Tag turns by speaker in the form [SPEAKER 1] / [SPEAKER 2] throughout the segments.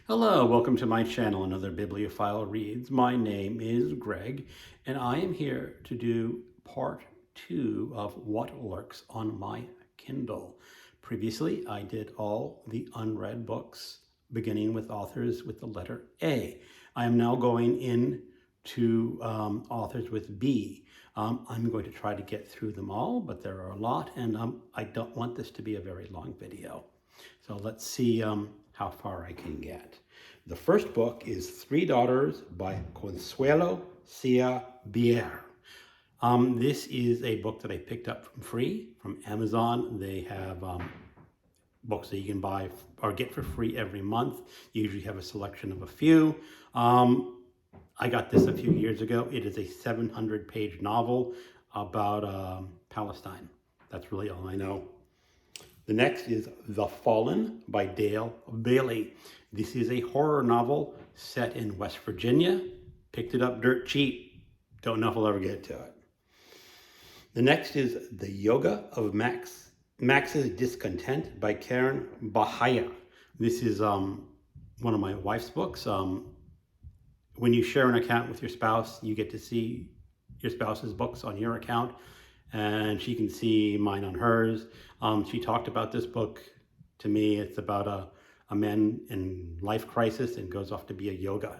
[SPEAKER 1] Hello, welcome to my channel, Another Bibliophile Reads. My name is Greg, and I am here to do part 2 of What Lurks on my Kindle. Previously, I did all the unread books, beginning with authors with the letter A. I am now going in to authors with B. I'm going to try to get through them all, but there are a lot, and I don't want this to be a very long video. So let's see how far I can get. The first book is Three Daughters by Consuelo Cia Bier. This is a book that I picked up from free from Amazon. They have books that you can buy or get for free every month. You usually have a selection of a few. I got this a few years ago. It is a 700-page novel about Palestine. That's really all I know. The next is The Fallen by Dale Bailey. This is a horror novel set in West Virginia. Picked it up dirt cheap. Don't know if I'll ever get to it. The next is The Yoga of Max's Discontent by Karen Bahaya. This is one of my wife's books. When you share an account with your spouse, you get to see your spouse's books on your account, and she can see mine on hers. She talked about this book to me. It's about a man in life crisis and goes off to be a yoga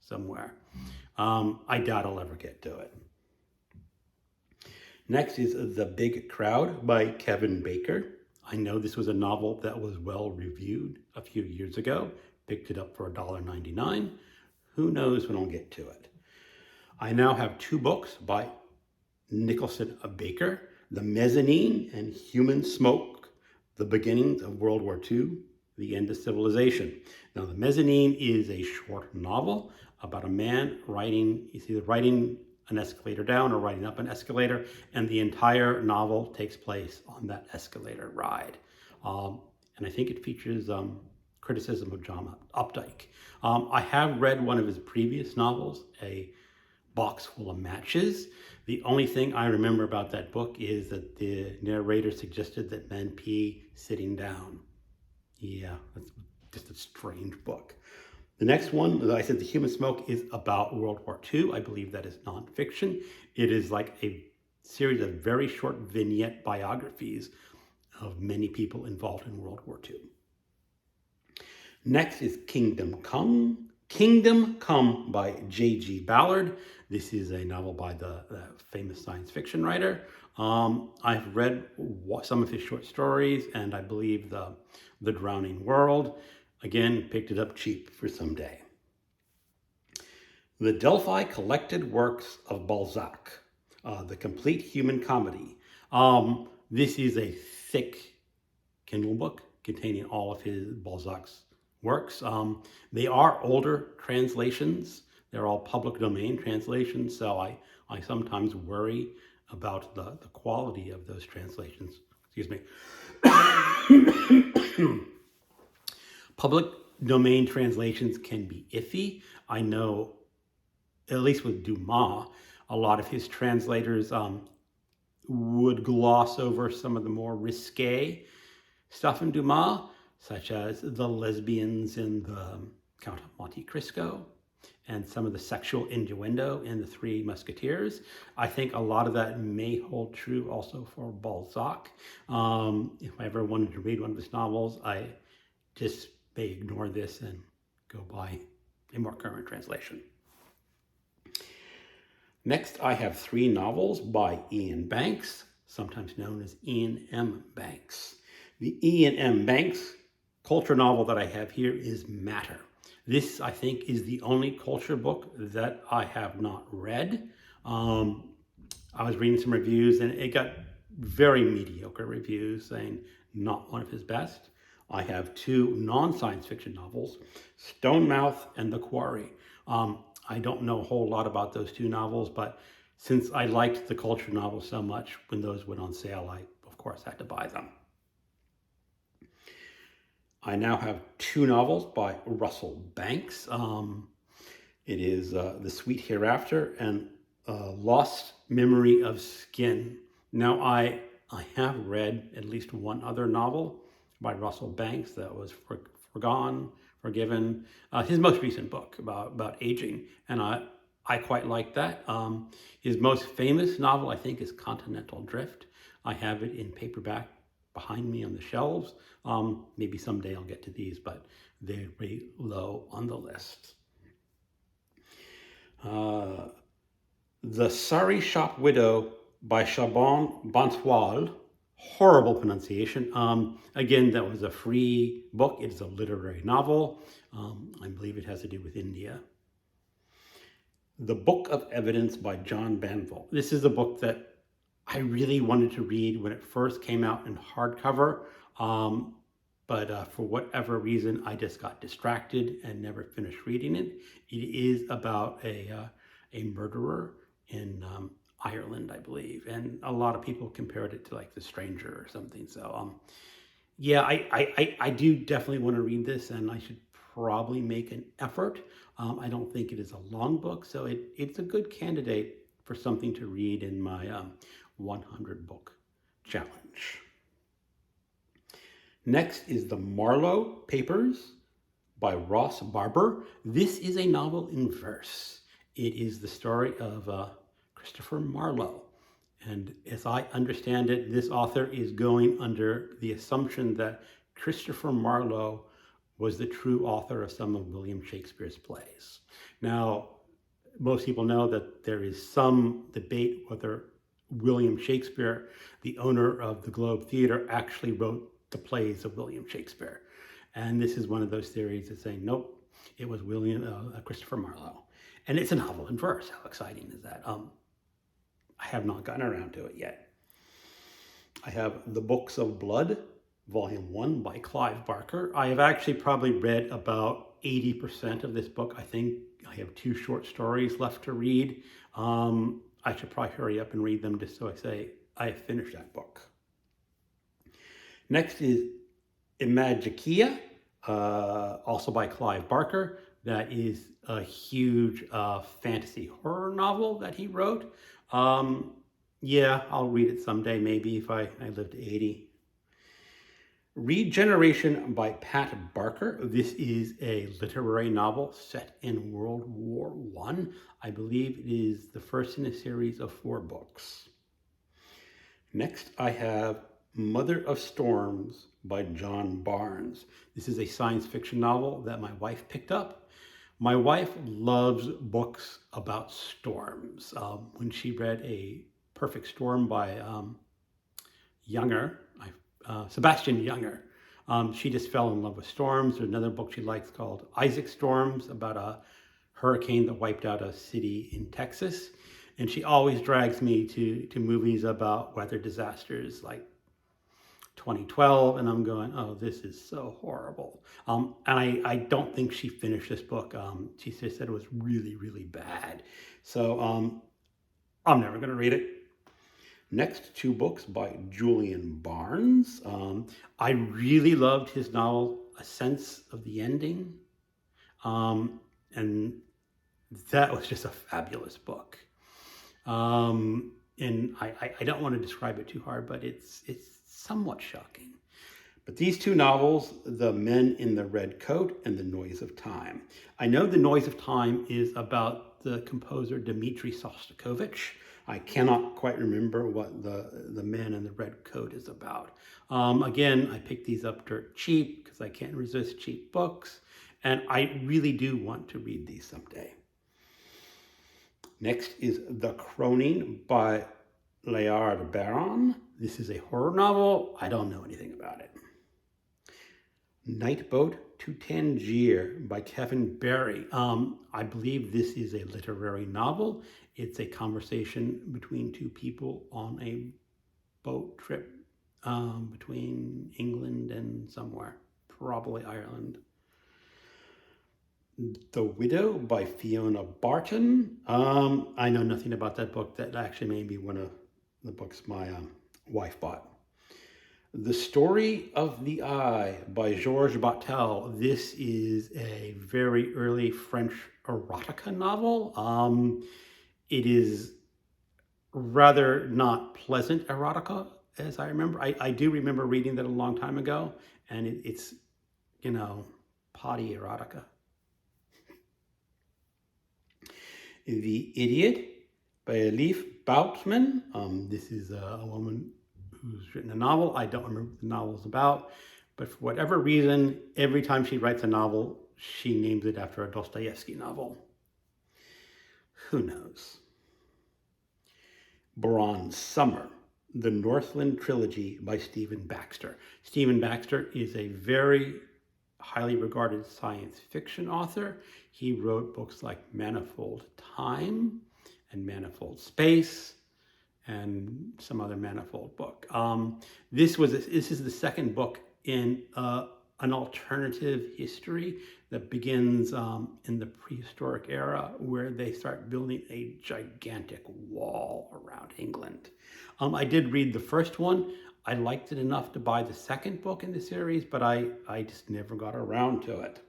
[SPEAKER 1] somewhere. I doubt I'll ever get to it. Next is The Big Crowd by Kevin Baker. I know this was a novel that was well reviewed a few years ago. Picked it up for $1.99. Who knows when I'll get to it. I now have two books by Nicholson Baker, The Mezzanine and Human Smoke, The Beginnings of World War II, The End of Civilization. Now, The Mezzanine is a short novel about a man he's either riding an escalator down or riding up an escalator, and the entire novel takes place on that escalator ride. And I think it features criticism of John Updike. I have read one of his previous novels, A Box Full of Matches. The only thing I remember about that book is that the narrator suggested that men pee sitting down. Yeah, that's just a strange book. The next one, as I said, The Human Smoke, is about World War II. I believe that is nonfiction. It is like a series of very short vignette biographies of many people involved in World War II. Next is Kingdom Come by J.G. Ballard. This is a novel by the famous science fiction writer. I've read some of his short stories, and I believe The Drowning World. Again, picked it up cheap for someday. The Delphi Collected Works of Balzac, The Complete Human Comedy. This is a thick Kindle book containing all of his Balzac's works. They are older translations. They're all public domain translations, so I sometimes worry about the quality of those translations. Excuse me. Public domain translations can be iffy. I know, at least with Dumas, a lot of his translators would gloss over some of the more risque stuff in Dumas, such as the lesbians in the Count of Monte Cristo and some of the sexual innuendo in the Three Musketeers. I think a lot of that may hold true also for Balzac. If I ever wanted to read one of his novels, I just may ignore this and go buy a more current translation. Next, I have three novels by Ian Banks, sometimes known as Ian M. Banks. The Ian M. Banks culture novel that I have here is Matter. This, I think, is the only culture book that I have not read. I was reading some reviews, and it got very mediocre reviews, saying not one of his best. I have two non-science fiction novels, Stonemouth and The Quarry. I don't know a whole lot about those two novels, but since I liked the culture novels so much, when those went on sale, I, of course, had to buy them. I now have two novels by Russell Banks. It is The Sweet Hereafter and Lost Memory of Skin. Now, I have read at least one other novel by Russell Banks that was Forgiven. His most recent book about aging, and I quite like that. His most famous novel, I think, is Continental Drift. I have it in paperback behind me on the shelves. Maybe someday I'll get to these, but they're very low on the list. The Surrey Shop Widow by Chabon Bonsoir. Horrible pronunciation. Again, that was a free book. It's a literary novel. I believe it has to do with India. The Book of Evidence by John Banville. This is a book that I really wanted to read when it first came out in hardcover, but for whatever reason, I just got distracted and never finished reading it. It is about a murderer in Ireland, I believe, and a lot of people compared it to like The Stranger or something. So, yeah, I do definitely want to read this, and I should probably make an effort. I don't think it is a long book, so it's a good candidate for something to read in my 100 book challenge. Next is The Marlowe Papers by Ross Barber. This is a novel in verse. It is the story of Christopher Marlowe. And as I understand it, this author is going under the assumption that Christopher Marlowe was the true author of some of William Shakespeare's plays. Now, most people know that there is some debate whether William Shakespeare, the owner of the Globe Theatre, actually wrote the plays of William Shakespeare. And this is one of those theories that's saying, nope, it was Christopher Marlowe. And it's a novel in verse. How exciting is that? I have not gotten around to it yet. I have The Books of Blood, Volume 1 by Clive Barker. I have actually probably read about 80% of this book. I think I have 2 short stories left to read. I should probably hurry up and read them just so I say I finished that book. Next is Imagicia, also by Clive Barker. That is a huge fantasy horror novel that he wrote. Yeah, I'll read it someday, maybe if I live to 80. Regeneration by Pat Barker. This is a literary novel set in World War I. I believe it is the first in a series of 4 books. Next, I have Mother of Storms by Julian Barnes. This is a science fiction novel that my wife picked up. My wife loves books about storms. When she read A Perfect Storm by Sebastian Junger, she just fell in love with storms. There's another book she likes called Isaac Storms, about a hurricane that wiped out a city in Texas. And she always drags me to movies about weather disasters like 2012, and I'm going, oh, this is so horrible. And I don't think she finished this book. She just said it was really, really bad. So I'm never going to read it. Next, 2 books by Julian Barnes. I really loved his novel, A Sense of the Ending. And that was just a fabulous book. And I don't want to describe it too hard, but it's somewhat shocking. But these 2 novels, The Men in the Red Coat and The Noise of Time. I know The Noise of Time is about the composer Dmitri Shostakovich. I cannot quite remember what the Men in the Red Coat is about. Again, I picked these up dirt cheap because I can't resist cheap books. And I really do want to read these someday. Next is The Croning by Leard Baron. This is a horror novel. I don't know anything about it. Nightboat to Tangier by Kevin Barry. I believe this is a literary novel. It's a conversation between 2 people on a boat trip between England and somewhere, probably Ireland. The Widow by Fiona Barton. I know nothing about that book. That actually may be one of the books my wife bought. The Story of the Eye by Georges Bataille. This is a very early French erotica novel. It is rather not pleasant erotica, as I remember. I do remember reading that a long time ago, and it's potty erotica. The Idiot by Elif Boutman. This is a woman who's written a novel. I don't remember what the novel's about, but for whatever reason, every time she writes a novel, she names it after a Dostoevsky novel. Who knows? Bronze Summer, the Northland Trilogy by Stephen Baxter. Stephen Baxter is a very highly regarded science fiction author. He wrote books like Manifold Time and Manifold Space and some other Manifold book. This is the second book in an alternative history that begins in the prehistoric era, where they start building a gigantic wall around England. I did read the first one. I liked it enough to buy the second book in the series, but I just never got around to it.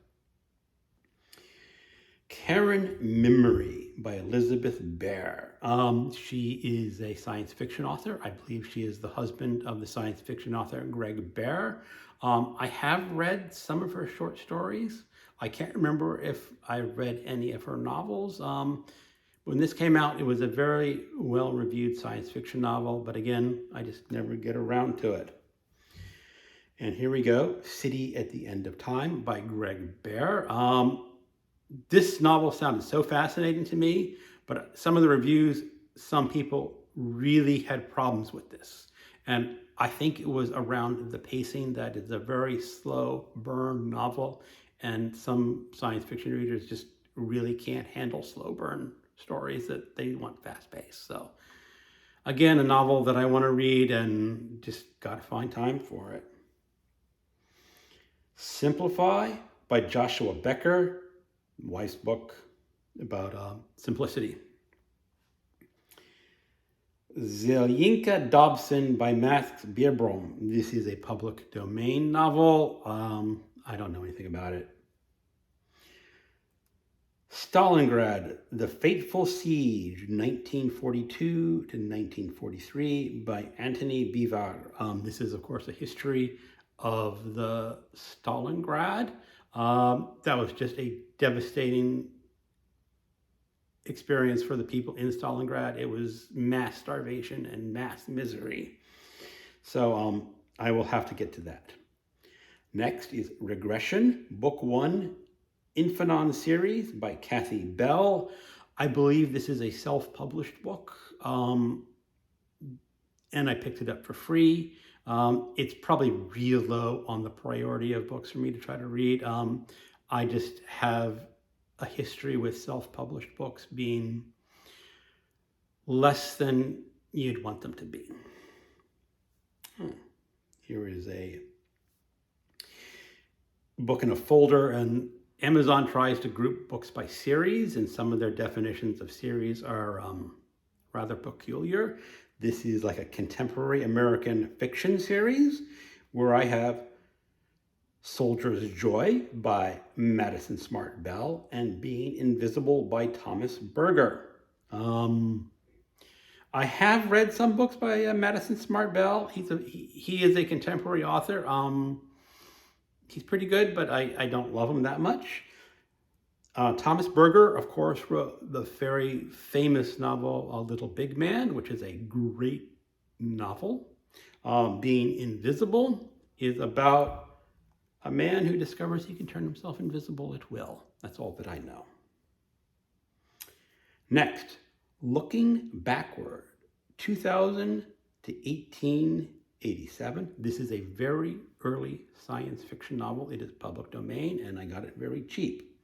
[SPEAKER 1] Karen Memory by Elizabeth Bear. She is a science fiction author. I believe she is the husband of the science fiction author Greg Bear. I have read some of her short stories. I can't remember if I read any of her novels. When this came out, it was a very well-reviewed science fiction novel, but again, I just never get around to it. And here we go, City at the End of Time by Greg Bear. This novel sounded so fascinating to me, but some of the reviews, some people really had problems with this. And I think it was around the pacing, that it's a very slow burn novel, and some science fiction readers just really can't handle slow burn stories, that they want fast pace. So again, a novel that I want to read and just got to find time for it. Simplify by Joshua Becker. Wife's book about simplicity. Zelinka Dobson by Max Bierbrom. This is a public domain novel. I don't know anything about it. Stalingrad, The Fateful Siege, 1942 to 1943 by Anthony Bivar. This is, of course, a history of the Stalingrad. That was just a devastating experience for the people in Stalingrad. It was mass starvation and mass misery. So I will have to get to that. Next is Regression, Book 1, Infanon series by Kathy Bell. I believe this is a self-published book, and I picked it up for free. It's probably real low on the priority of books for me to try to read. I just have a history with self-published books being less than you'd want them to be. Here is a book in a folder, and Amazon tries to group books by series, and some of their definitions of series are rather peculiar. This is like a contemporary American fiction series, where I have Soldier's Joy by Madison Smart Bell and Being Invisible by Thomas Berger. I have read some books by Madison Smart Bell. He is a contemporary author. He's pretty good, but I don't love him that much. Thomas Berger, of course, wrote the very famous novel, A Little Big Man, which is a great novel. Being Invisible is about a man who discovers he can turn himself invisible at will. That's all that I know. Next, Looking Backward, 2000 to 1887. This is a very early science fiction novel. It is public domain, and I got it very cheap.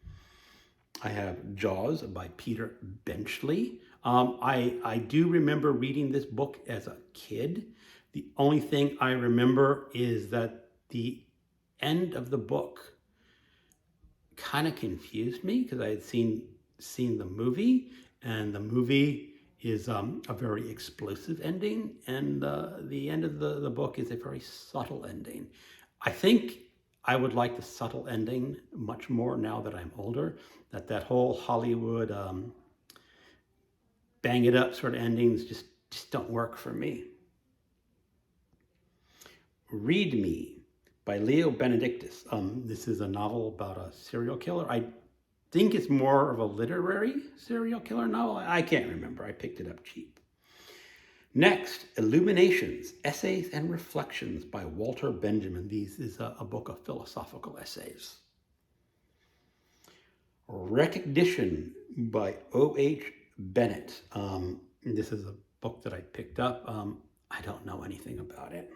[SPEAKER 1] I have Jaws by Peter Benchley. I do remember reading this book as a kid. The only thing I remember is that the end of the book kind of confused me, because I had seen the movie, and the movie is a very explosive ending, and the end of the book is a very subtle ending. I think I would like the subtle ending much more now that I'm older. That whole Hollywood bang it up sort of endings just don't work for me. Read Me by Leo Benedictus. This is a novel about a serial killer. I think it's more of a literary serial killer novel. I can't remember. I picked it up cheap. Next, Illuminations, Essays and Reflections by Walter Benjamin. This is a book of philosophical essays. Recognition by O.H. Bennett. This is a book that I picked up. I don't know anything about it.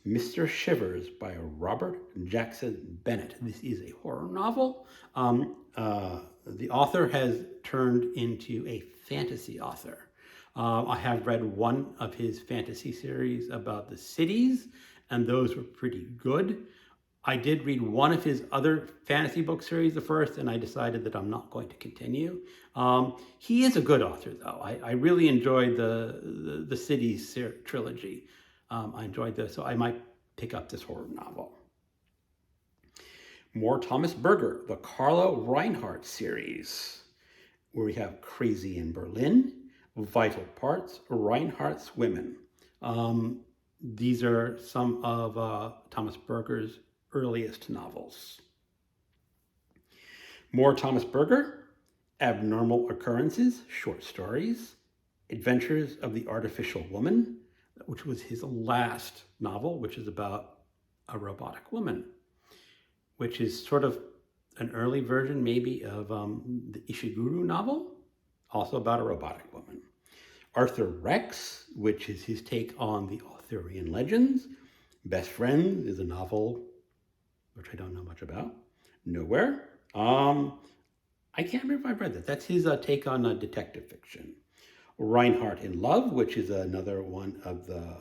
[SPEAKER 1] Mr. Shivers by Robert Jackson Bennett. This is a horror novel. The author has turned into a fantasy author. I have read one of his fantasy series about the cities, and those were pretty good. I did read one of his other fantasy book series, the first, and I decided that I'm not going to continue. He is a good author, though. I really enjoyed the Cities trilogy. I enjoyed this, so I might pick up this horror novel. More Thomas Berger, the Carlo Reinhardt series, where we have Crazy in Berlin, Vital Parts, Reinhardt's Women. These are some of Thomas Berger's earliest novels. More Thomas Berger, Abnormal Occurrences, short stories, Adventures of the Artificial Woman, which was his last novel, which is about a robotic woman, which is sort of an early version maybe of the Ishiguro novel, also about a robotic woman. Arthur Rex, which is his take on the Arthurian legends. Best Friends is a novel which I don't know much about. Nowhere. I can't remember if I've read that. That's his take on detective fiction. Reinhardt in Love, which is another one of the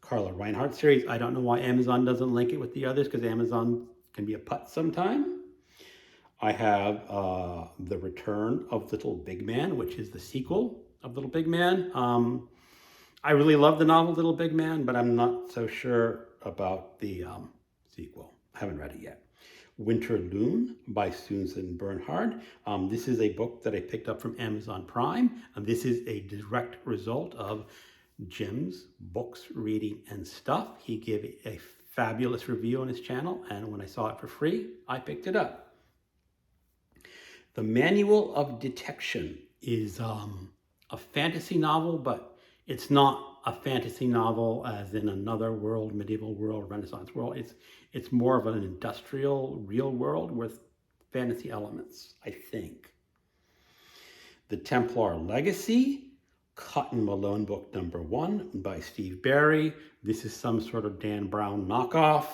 [SPEAKER 1] Carlo Reinhardt series. I don't know why Amazon doesn't link it with the others, because Amazon can be a putt sometime. I have The Return of Little Big Man, which is the sequel of Little Big Man. I really love the novel Little Big Man, but I'm not so sure about the sequel. I haven't read it yet. Winter Loon by Susan Bernhard. This is a book that I picked up from Amazon Prime, and this is a direct result of Jim's Books, Reading, and Stuff. He gave a fabulous review on his channel, and when I saw it for free, I picked it up. The Manual of Detection is a fantasy novel, but it's not a fantasy novel as in another world, medieval world, Renaissance world. It's more of an industrial, real world with fantasy elements, I think. The Templar Legacy, Cotton Malone book number 1 by Steve Barry. This is some sort of Dan Brown knockoff.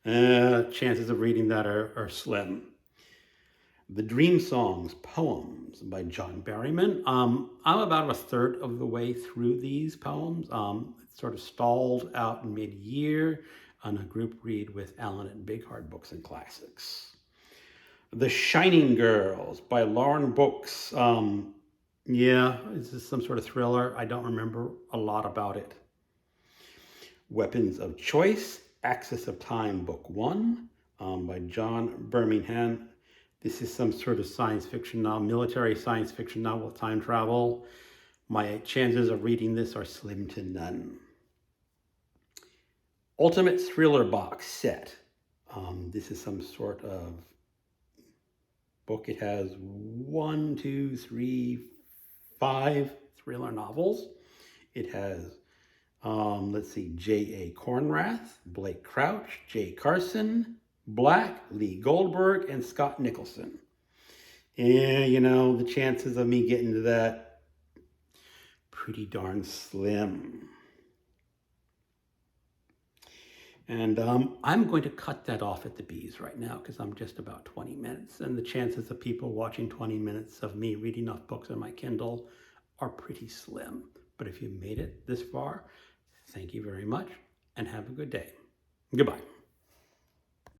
[SPEAKER 1] Chances of reading that are slim. The Dream Songs Poems by John Berryman. I'm about a third of the way through these poems. It sort of stalled out mid-year on a group read with Alan at Big Hard Books and Classics. The Shining Girls by Lauren Books. Yeah, this is some sort of thriller. I don't remember a lot about it. Weapons of Choice, Axis of Time, Book 1 by John Birmingham. This is some sort of science fiction novel, military science fiction novel, time travel. My chances of reading this are slim to none. Ultimate Thriller Box Set. This is some sort of book. It has 1, 2, 3, 5 thriller novels. It has, let's see, J.A. Cornrath, Blake Crouch, Jay Carson, Black, Lee Goldberg, and Scott Nicholson. And, you know, the chances of me getting to that, pretty darn slim. And I'm going to cut that off at the B's right now because I'm just about 20 minutes. And the chances of people watching 20 minutes of me reading off books on my Kindle are pretty slim. But if you made it this far, thank you very much and have a good day. Goodbye.